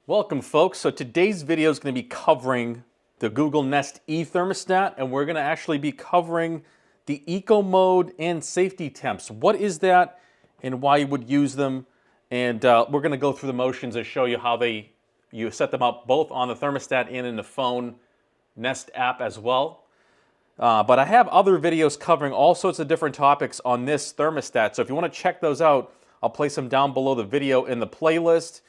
Welcome folks. So today's video is going to be covering the Google Nest E thermostat, and we're going to actually be covering the eco mode and safety temps. What is that and why you would use them? And we're going to go through the motions and show you how you set them up both on the thermostat and in the phone Nest app as well. But I have other videos covering all sorts of different topics on this thermostat. So if you want to check those out, I'll place them down below the video in the playlist.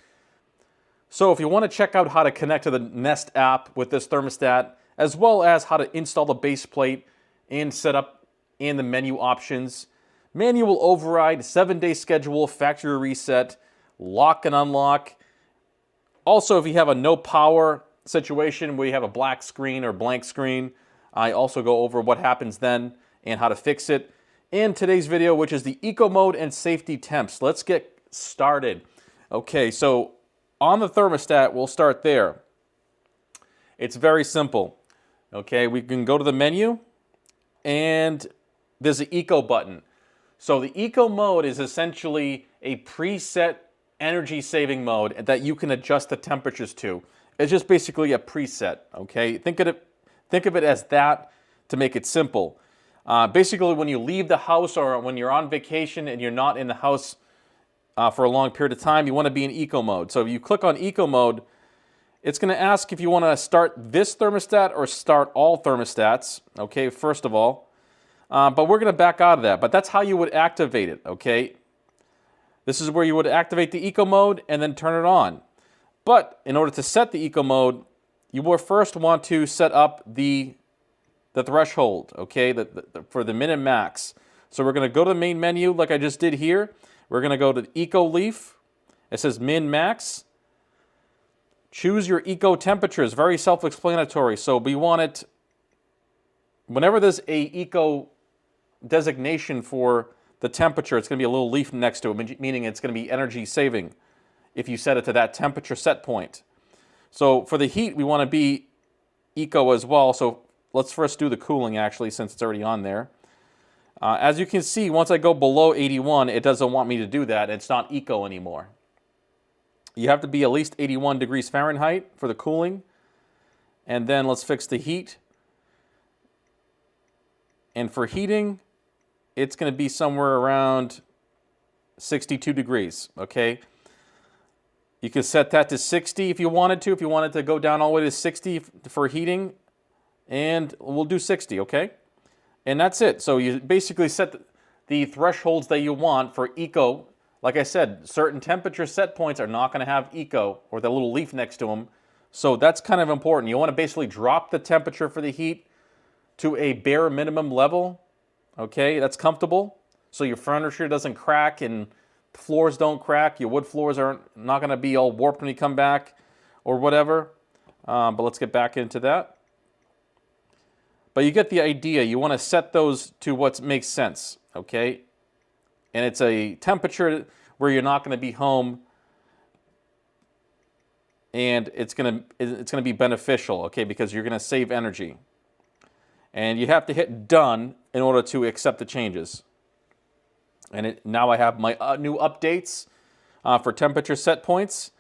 So if you want to check out how to connect to the Nest app with this thermostat, as well as how to install the base plate and set up and the menu options, manual override, 7-day schedule, factory reset, lock and unlock. Also, if you have a no power situation where you have a black screen or blank screen, I also go over what happens then and how to fix it in today's video, which is the eco mode and safety temps. Let's get started. Okay, so on the thermostat, we'll start there. It's very simple. Okay, we can go to the menu and there's an eco button. So the eco mode is essentially a preset energy saving mode that you can adjust the temperatures to. It's just basically a preset, okay? Think of it as that to make it simple. Basically, when you leave the house or when you're on vacation and you're not in the house for a long period of time, you want to be in eco mode. So if you click on eco mode, it's going to ask if you want to start this thermostat or start all thermostats, okay, first of all. But we're going to back out of that. But that's how you would activate it, okay? This is where you would activate the eco mode and then turn it on. But in order to set the eco mode, you will first want to set up the threshold, okay, for the min and max. So we're going to go to the main menu like I just did here. We're going to go to the eco leaf. It says min max. Choose your eco temperatures. Very self-explanatory. So we want it, whenever there's a eco designation for the temperature, it's going to be a little leaf next to it, meaning it's going to be energy saving if you set it to that temperature set point. So for the heat, we want to be eco as well. So let's first do the cooling, actually, since it's already on there. As you can see, once I go below 81, it doesn't want me to do that. It's not eco anymore. You have to be at least 81 degrees Fahrenheit for the cooling. And then let's fix the heat. And for heating, it's going to be somewhere around 62 degrees, okay? You can set that to 60 if you wanted to. If you wanted to go down all the way to 60 for heating, and we'll do 60, okay? And that's it. So you basically set the thresholds that you want for eco. Like I said, certain temperature set points are not going to have eco or the little leaf next to them. So that's kind of important. You want to basically drop the temperature for the heat to a bare minimum level, okay? That's comfortable. So your furniture doesn't crack and floors don't crack. Your wood floors are not going to be all warped when you come back or whatever. But let's get back into that. But you get the idea. You want to set those to what makes sense, okay? And it's a temperature where you're not going to be home, and it's going to be beneficial, okay? Because you're going to save energy. And you have to hit done in order to accept the changes. And now I have my new updates for temperature set points.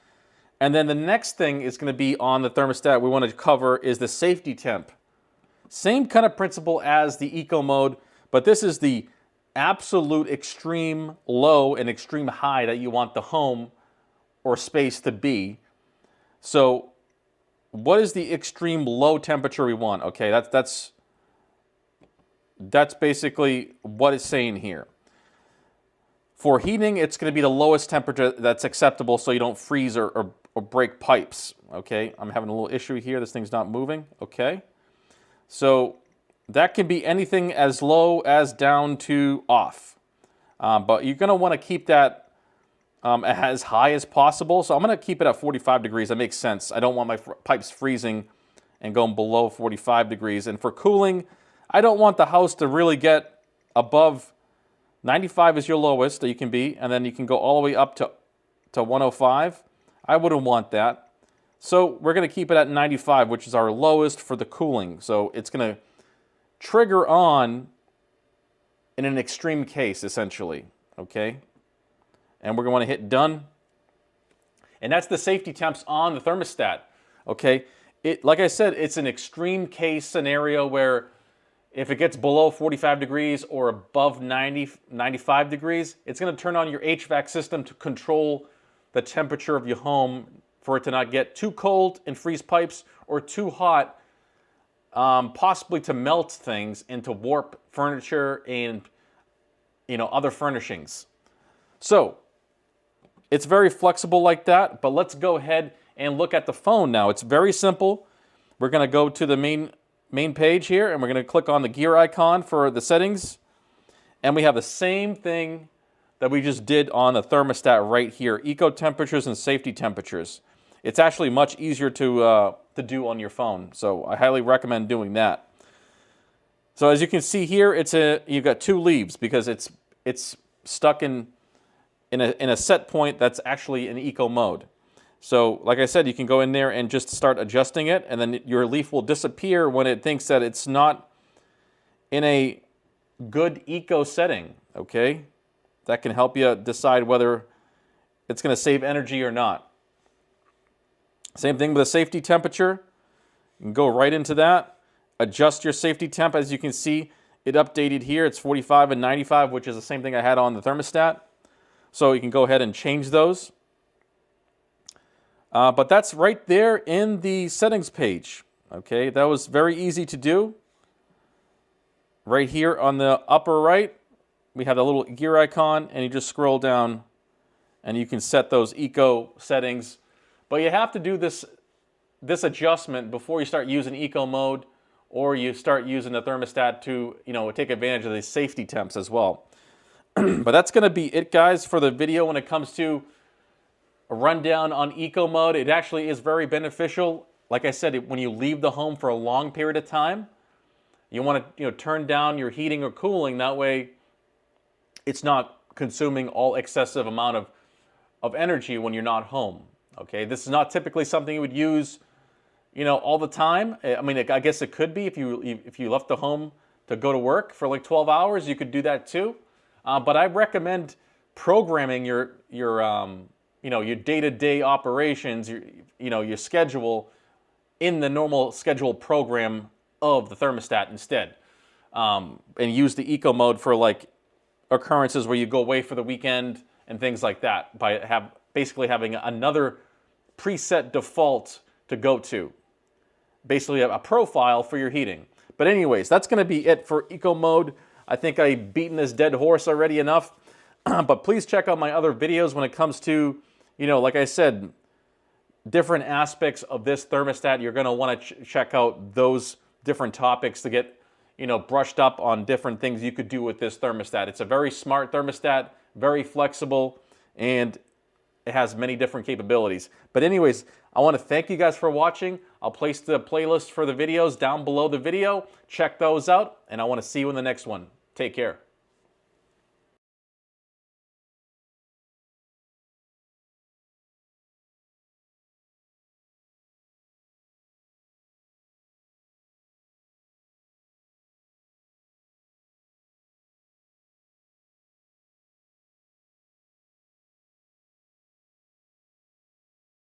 And then the next thing is going to be on the thermostat we want to cover is the safety temp. Same kind of principle as the eco mode, but this is the absolute extreme low and extreme high that you want the home or space to be. So what is the extreme low temperature we want? Okay, that's basically what it's saying here. For heating, it's going to be the lowest temperature that's acceptable so you don't freeze or break pipes. Okay, I'm having a little issue here. This thing's not moving. Okay. So that can be anything as low as down to off. But you're going to want to keep that as high as possible. So I'm going to keep it at 45 degrees. That makes sense. I don't want my pipes freezing and going below 45 degrees. And for cooling, I don't want the house to really get above 95 is your lowest that you can be. And then you can go all the way up to 105. I wouldn't want that. So we're going to keep it at 95, which is our lowest for the cooling. So it's going to trigger on in an extreme case, essentially, okay? And we're going to want to hit done. And that's the safety temps on the thermostat, okay? Like I said, it's an extreme case scenario where if it gets below 45 degrees or above 95 degrees, it's going to turn on your HVAC system to control the temperature of your home for it to not get too cold and freeze pipes or too hot, possibly to melt things and to warp furniture and other furnishings. So it's very flexible like that, but let's go ahead and look at the phone now. It's very simple. We're going to go to the main page here, and we're going to click on the gear icon for the settings, and we have the same thing that we just did on the thermostat right here, eco temperatures and safety temperatures. It's actually much easier to do on your phone, so I highly recommend doing that. So as you can see here, you've got two leaves because it's stuck in a set point that's actually in eco mode. So like I said, you can go in there and just start adjusting it, and then your leaf will disappear when it thinks that it's not in a good eco setting, okay? That can help you decide whether it's going to save energy or not. Same thing with the safety temperature. You can go right into that. Adjust your safety temp. As you can see, it updated here. It's 45 and 95, which is the same thing I had on the thermostat. So you can go ahead and change those. But that's right there in the settings page. Okay, that was very easy to do. Right here on the upper right, we have the little gear icon, and you just scroll down and you can set those eco settings. But you have to do this adjustment before you start using eco mode, or you start using the thermostat to take advantage of the safety temps as well. But that's going to be it, guys, for the video when it comes to a rundown on eco mode. It actually is very beneficial. Like I said, when you leave the home for a long period of time, you want to turn down your heating or cooling. That way it's not consuming all excessive amount of energy when you're not home. Okay, this is not typically something you would use all the time. I mean, I guess it could be if you left the home to go to work for like 12 hours, you could do that too. But I recommend programming your day-to-day operations, your schedule in the normal scheduled program of the thermostat instead, and use the eco mode for like occurrences where you go away for the weekend and things like that, by basically having another preset default to go to, basically a profile for your heating. But anyways, that's going to be it for eco mode. I think I've beaten this dead horse already enough. But please check out my other videos when it comes to, like I said, different aspects of this thermostat. You're going to want to check out those different topics to get, brushed up on different things you could do with this thermostat. It's a very smart thermostat, very flexible, and it has many different capabilities. But anyways, I want to thank you guys for watching. I'll place the playlist for the videos down below the video. Check those out, and I want to see you in the next one. Take care.